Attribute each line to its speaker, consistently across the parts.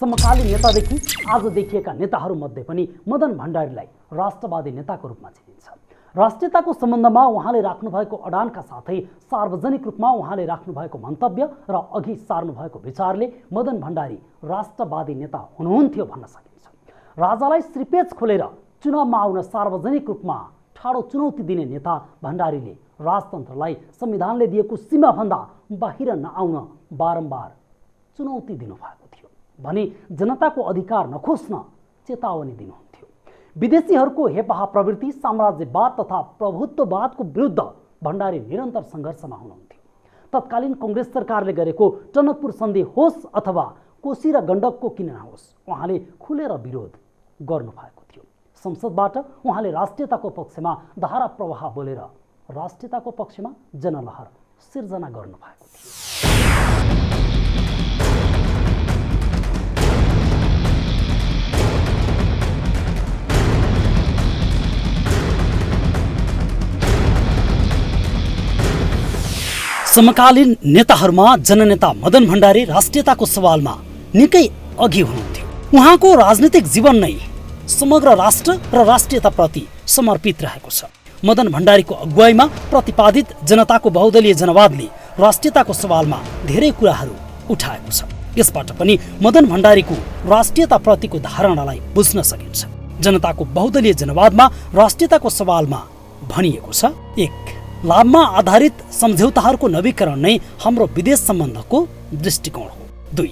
Speaker 1: समकालीन नेतादेखि आज देखिएका नेताहरूमध्ये पनि मदन भण्डारीलाई राष्ट्रवादी नेताको रूपमा चिनिन्छ। राष्ट्रियताको सम्बन्धमा उहाँले राख्नुभएको अडानका साथै सार्वजनिक रूपमा उहाँले राख्नुभएको मन्तव्य र अघि सार्नुभएको विचारले मदन भण्डारी राष्ट्रवादी नेता हुनुहुन्थ्यो भन्न सकिन्छ। राजालाई श्रीपेच खोलेर चुनावमा आउन सार्वजनिक रूपमा ठाडो चुनौती दिने नेता भण्डारीले राजतन्त्रलाई संविधानले दिएको सीमाभन्दा बाहिर नआउन बारम्बार चुनौती दिनुभएको थियो भने जनताको अधिकार नखोज्न चेतावनी दिनुहुन्थ्यो। विदेशीहरूको हेपाहा प्रवृत्ति, साम्राज्यवाद तथा प्रभुत्ववादको विरुद्ध भण्डारी निरन्तर सङ्घर्षमा हुनुहुन्थ्यो। तत्कालीन कांग्रेस सरकारले गरेको टनकपुर सन्धि होस् अथवा कोशी र गण्डकको किन नहोस्, उहाँले खुलेर विरोध गर्नुभएको थियो। संसदबाट उहाँले राष्ट्रियताको पक्षमा धारा प्रवाह बोलेर राष्ट्रियताको पक्षमा जनलहर सिर्जना गर्नुभएको थियो। समकालीन नेताहरूमा जननेता मदन भण्डारी राष्ट्रियताको सवालमा निकै अघि हुनुहुन्थ्यो। उहाँको राजनीतिक जीवन नै समग्र राष्ट्र र राष्ट्रियताप्रति समर्पित रहेको छ। मदन भण्डारीको अगुवाईमा प्रतिपादित जनताको बहुदलीय जनवादले राष्ट्रियताको सवालमा धेरै कुराहरू उठाएको छ। यसबाट पनि मदन भण्डारीको राष्ट्रियताप्रतिको धारणालाई बुझ्न सकिन्छ। जनताको बहुदलीय जनवादमा राष्ट्रियताको सवालमा भनिएको छ, 1. लाभमा आधारित सम्झौताहरूको नवीकरण नै हाम्रो विदेश सम्बन्धको दृष्टिकोण हो। 2.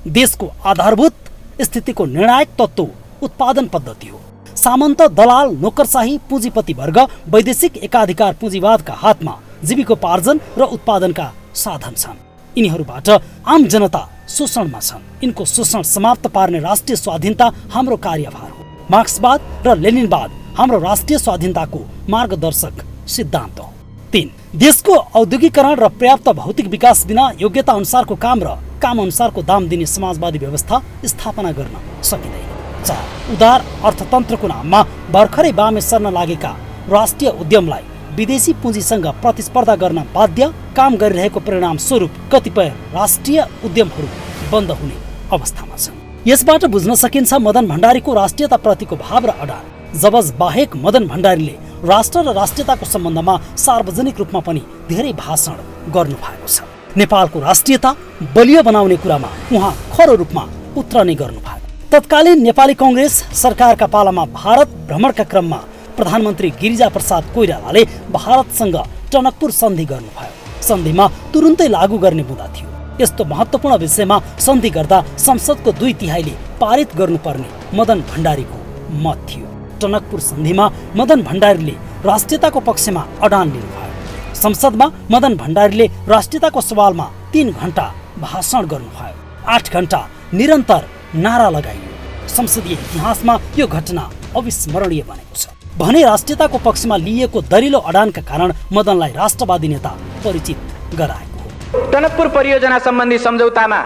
Speaker 1: देशको आधारभूत स्थितिको निर्णायक तत्त्व उत्पादन पद्धति हो। सामन्त, दलाल, नोकरशाही, पुँजीपति वर्ग वैदेशिक एकाधिकार पुँजीवादका हातमा जीविकोपार्जन र उत्पादनका साधन छन्। यिनीहरूबाट आम जनता शोषणमा छन्। यिनको शोषण समाप्त पार्ने राष्ट्रिय स्वाधीनता हाम्रो कार्यभार हो। मार्क्सवाद र लेनिनवाद हाम्रो राष्ट्रिय स्वाधीनताको मार्गदर्शक सिद्धान्त हो। 3. देशको औद्योगिकरण र पर्याप्त भौतिक विकास बिना योग्यता अनुसारको काम र काम अनुसारको दाम दिने समाजवादी व्यवस्था स्थापना गर्न सकिँदैन। 4. उदार अर्थतन्त्रको नाममा भर्खरै बामे सर्न लागेका राष्ट्रिय उद्यमलाई विदेशी पुँजीसँग प्रतिस्पर्धा गर्न बाध्य काम गरिरहेको परिणाम स्वरूप कतिपय राष्ट्रिय उद्यमहरू बन्द हुने अवस्थामा छन्। यसबाट बुझ्न सकिन्छ मदन भण्डारीको राष्ट्रियताप्रतिको भाव र अडान। जबज बाहेक मदन भण्डारीले राष्ट्र र राष्ट्रियताको सम्बन्धमा सार्वजनिक रूपमा पनि धेरै भाषण गर्नु भएको छ। नेपालको राष्ट्रियता बलियो बनाउने कुरामा उहाँ खरो रूपमा उत्रने गर्नु भएको। तत्कालीन नेपाली कांग्रेस सरकारका पालामा भारत भ्रमणका क्रममा प्रधानमन्त्री गिरिजाप्रसाद कोइरालाले भारतसँग टनकपुर सन्धि गर्नुभयो। सन्धिमा तुरुन्तै लागू गर्ने मुद्दा थियो। यस्तो महत्त्वपूर्ण विषयमा सन्धि गर्दा संसदको 2/3 पारित गर्नुपर्ने मदन भण्डारीको मत थियो। टनकपुर सन्धिमा मदन भण्डारीले राष्ट्रियताको पक्षमा अडान लिनुभयो। संसदमा मदन भण्डारीले राष्ट्रियताको सवालमा 3 घण्टा भाषण गर्नुभयो। 8 घण्टा निरन्तर नारा लगाइयो। संसदीय इतिहासमा यो घटना अविस्मरणीय बनेको छ भने राष्ट्रियताको पक्षमा लिएको दरिलो अडानका कारण मदनलाई राष्ट्रवादी नेता परिचित गराएको हो।
Speaker 2: टनकपुर परियोजना सम्बन्धी सम्झौतामा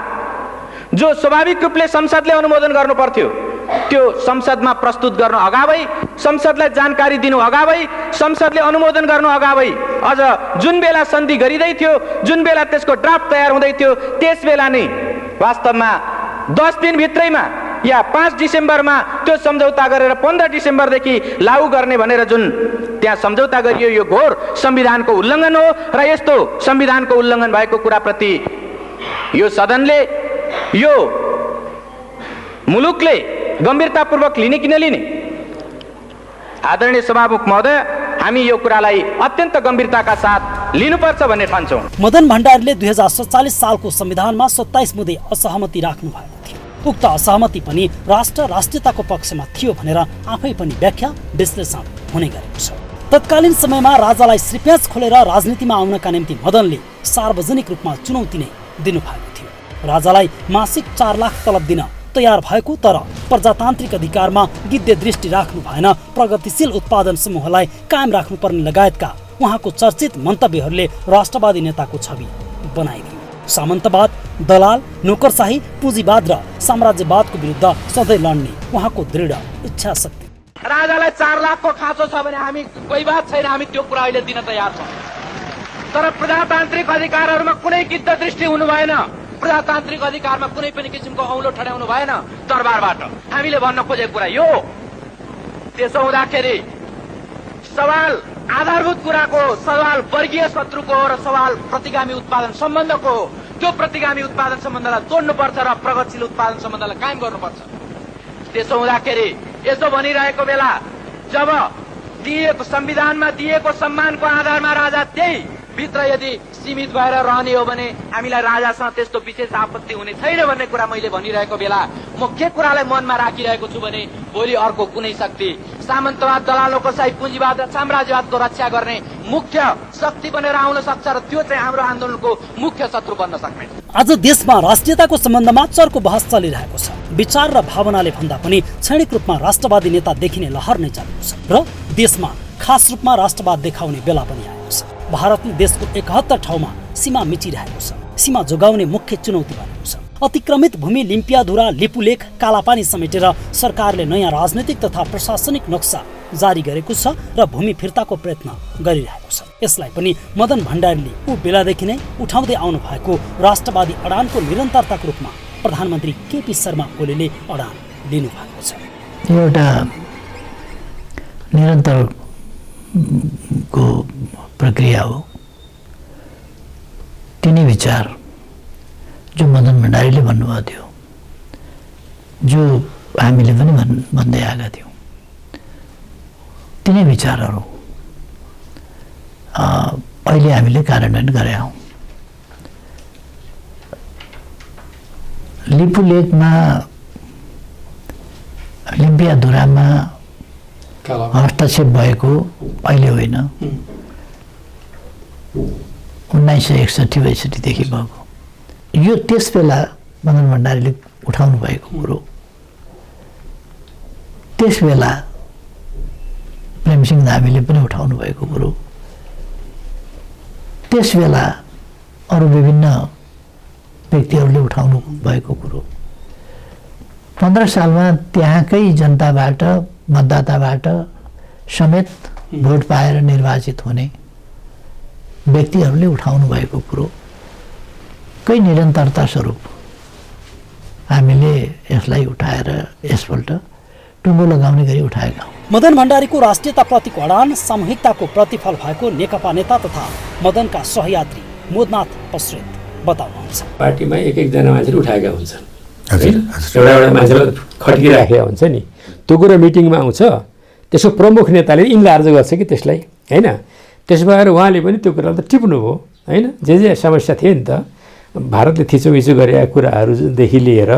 Speaker 2: जो स्वाभाविक रूपले संसदले अनुमोदन गर्नु पर्थ्यो त्यो संसदमा प्रस्तुत गर्नु अगावै, संसदलाई जानकारी दिनु अगावै, संसदले अनुमोदन गर्नु अगावै, अझ जुन बेला सन्धि गरिँदै थियो, जुन बेला त्यसको ड्राफ्ट तयार हुँदै थियो, त्यस बेला नै वास्तवमा 10 दिन भित्रैमा या 5 डिसेम्बरमा त्यो सम्झौता गरेर 15 डिसेम्बरदेखि लागू गर्ने भनेर जुन त्यहाँ सम्झौता गरियो, यो घोर संविधानको उल्लङ्घन हो। र यस्तो संविधानको उल्लङ्घन भएको कुराप्रति यो सदनले, यो मुलुकले गम्भीरतापूर्वक लिने कि नलिने? आदरणीय सभामुख महोदय, हामी यो कुरालाई अत्यन्त गम्भीरताका साथ लिनुपर्छ भन्ने ठान्छौँ।
Speaker 1: मदन भण्डारीले 2047 सालको संविधानमा 27 मुद्दे असहमति राख्नु भएको थियो। उक्त असहमति पनि राष्ट्र राष्ट्रियताको पक्षमा थियो भनेर आफै पनि व्याख्या विश्लेषण हुने गरेको छ। तत्कालीन समयमा राजालाई श्रीपेच खोलेर राजनीतिमा आउनका निम्ति मदनले सार्वजनिक रूपमा चुनौती नै दिनुभएको थियो। राजालाई मासिक 4 लाख तलब दिन तयार भएको तर प्रजातान्त्रिक अधिकारमा गिद्धे दृष्टि राख्नु भएन, प्रगतिशील उत्पादन समूहलाई कायम राख्नुपर्ने लगायतका उहाँको चर्चित मन्तव्यहरूले राष्ट्रवादी नेताको छवि बनाइदियो। सामन्तवाद, दलाल, नोकरशाही, पुँजीवाद र साम्राज्यवादको विरुद्ध सधैँ लड्ने उहाँको दृढ इच्छा शक्ति।
Speaker 2: राजालाई 4 लाखको खाँचो छ भने हामी कोही बात छैन, हामी त्यो कुरा अहिले दिन तयार छौँ। तर प्रजातान्त्रिक अधिकारहरूमा कुनै गिद्ध दृष्टि हुनु भएन। प्रजातान्त्रिक अधिकारमा कुनै पनि किसिमको औँलो ठड्याउनु भएन दरबारबाट। हामीले भन्न खोजेको कुरा यो हो। त्यसो हुँदाखेरि सवाल आधारभूत कुराको, सवाल वर्गीय शत्रुको हो र सवाल प्रतिगामी उत्पादन सम्बन्धको हो। त्यो प्रतिगामी उत्पादन सम्बन्धलाई तोड्नुपर्छ र प्रगतिशील उत्पादन सम्बन्धलाई कायम गर्नुपर्छ। त्यसो हुँदाखेरि यसो भनिरहेको बेला जब दिएको संविधानमा दिएको सम्मानको आधारमा राजा त्यही भित्र यदि सीमित भएर रहने हो भने हामीलाई राजासँग त्यस्तो विशेष आपत्ति हुने छैन भन्ने कुरा मैले भनिरहेको बेला म के कुरालाई मनमा राखिरहेको छु भने भोलि अर्को कुनै शक्ति सामन्तवाद, दलालोकोसाही, पुँजीवाद र साम्राज्यवादको रक्षा गर्ने मुख्य शक्ति बनेर आउन सक्छ र त्यो चाहिँ हाम्रो आन्दोलनको मुख्य शत्रु बन्न सक्ने।
Speaker 1: आज देशमा राष्ट्रियताको सम्बन्धमा चर्को बहस चलिरहेको छ। विचार र भावनाले भन्दा पनि क्षणिक रूपमा राष्ट्रवादी नेता देखिने लहर नै चलेको छ र देशमा खास रूपमा राष्ट्रवाद देखाउने बेला पनि आएको छ। भारतले देशको 71 ठाउँमा सीमा मिचिरहेको छ। सीमा जोगाउने मुख्य चुनौती बनेको छ। अतिक्रमित भूमि, लिम्पियाधुरा, लिपुलेख, कालापानी समेटेर सरकारले नयाँ राजनैतिक तथा प्रशासनिक नक्सा जारी गरेको छ र भूमि फिर्ताको प्रयत्न गरिरहेको छ। यसलाई पनि मदन भण्डारीले ऊ बेलादेखि नै उठाउँदै आउनु भएको राष्ट्रवादी अडानको निरन्तरताको रूपमा प्रधानमन्त्री केपी शर्मा ओलीले अडान लिनु भएको छ।
Speaker 3: एउटा निरन्तर को प्रक्रिया हो। तिनै विचार जो मदन भण्डारीले भन्नुभएको थियो, जो हामीले पनि भन्दै आएका थियौँ, तिनै विचारहरू अहिले हामीले कार्यान्वयन गरेका हौँ। लिपुलेखमा, लिम्पियाधुरामा हस्तक्षेप भएको अहिले होइन, 1961-62देखि भएको। यो त्यस बेला मदन भण्डारीले उठाउनु भएको कुरो, त्यस बेला प्रेमसिंह धामीले पनि उठाउनु भएको कुरो, त्यस बेला अरू विभिन्न व्यक्तिहरूले उठाउनु भएको कुरो, 15 सालमा त्यहाँकै जनताबाट, मतदाताबाट समेत भोट पाएर निर्वाचित हुने व्यक्तिहरूले उठाउनु भएको कुरो कै निरन्तरता स्वरूप हामीले यसलाई उठाएर यसपल्ट टुङ्गो लगाउने गरी उठाएका हौँ।
Speaker 1: मदन भण्डारीको राष्ट्रियताप्रतिको अडान सामूहिकताको प्रतिफल भएको नेकपा नेता तथा मदनका सहयात्री मोदनाथ पस्रेत बताउनुहुन्छ।
Speaker 4: पार्टीमा एक-एकजना मान्छेले उठाएका हुन्छन्, एउटा मान्छेलाई खड्किराखेका हुन्छ नि, त्यो कुरो मिटिङमा आउँछ, त्यसको प्रमुख नेताले इन्लार्ज गर्छ कि त्यसलाई, होइन? त्यसो भएर उहाँले पनि त्यो कुरालाई त टिप्नु हो, होइन? जे समस्या थियो नि त, भारतले थिचोमिचो गरेका कुराहरूदेखि लिएर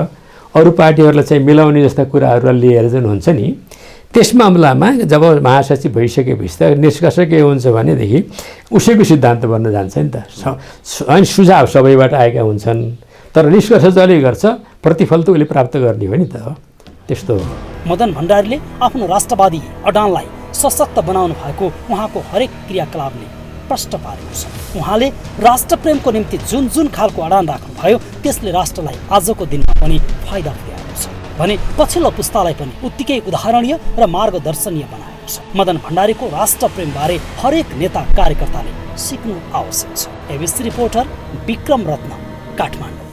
Speaker 4: अरू पार्टीहरूलाई चाहिँ मिलाउने जस्ता कुराहरूलाई लिएर जुन हुन्छ नि, त्यस मामलामा जब महासचिव भइसकेपछि त निष्कर्ष के हुन्छ भनेदेखि उसैको सिद्धान्त बन्न जान्छ नि त। अनि सुझाव सबैबाट आएका हुन्छन्, तर निष्कर्ष जसले गर्छ प्रतिफल त उसले प्राप्त गर्ने हो नि त, त्यस्तो हो।
Speaker 1: मदन भण्डारीले आफ्नो राष्ट्रवादी अडानलाई सशक्त बनाउनु भएको उहाँको हरेक क्रियाकलापले प्रष्ट पारेको छ। उहाँले राष्ट्रप्रेमको निम्ति जुन जुन खालको अडान राख्नुभयो त्यसले राष्ट्रलाई आजको दिनमा पनि फाइदा पुर्याएको छ भने पछिल्लो पुस्तालाई पनि उत्तिकै उदाहरणीय र मार्गदर्शनीय बनाएको छ। मदन भण्डारीको राष्ट्रप्रेमबारे हरेक नेता कार्यकर्ताले सिक्नु आवश्यक छ। एबिसी रिपोर्टर विक्रम रत्न, काठमाडौँ।